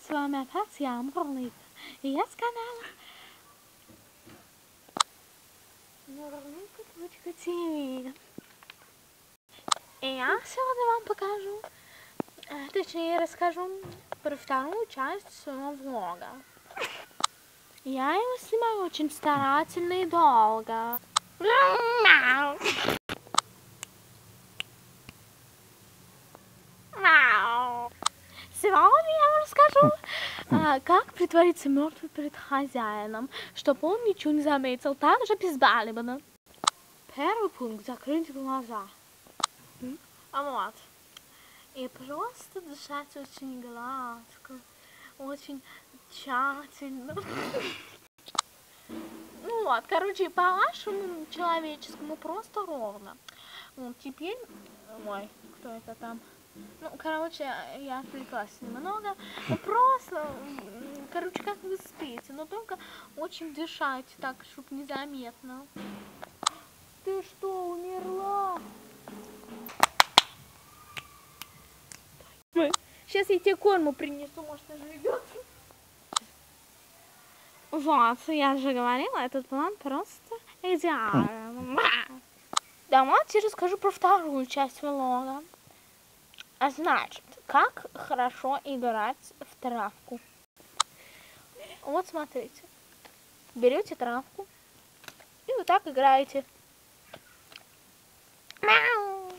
С вами опять я, Мурлык. И я с канала Мурлыка.ТВ. И я сегодня вам покажу, точнее расскажу про вторую часть своего влога. Я его снимаю очень старательно и долго. Сегодня я вам расскажу, как притвориться мертвым перед хозяином, чтобы он ничего не заметил, так же безбалибно. Первый пункт — закрыть глаза. Вот. И просто дышать очень гладко, очень тщательно. Ну вот, короче, по вашему человеческому просто ровно. Вот теперь, ой, кто это там? Ну, короче, я отвлеклась немного. Просто, короче, как вы спите, но только очень дышать так, чтобы незаметно. Ты что, умерла? Сейчас я тебе корму принесу, может, оживется. Вот, я же говорила, этот план просто идеален. Давайте расскажу про вторую часть влога. А значит, как хорошо играть в травку. Вот смотрите. Берете травку и вот так играете. Мяу.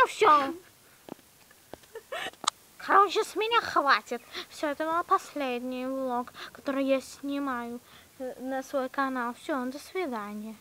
Все. Короче, с меня хватит. Все, это был последний влог, который я снимаю на свой канал. Все, до свидания.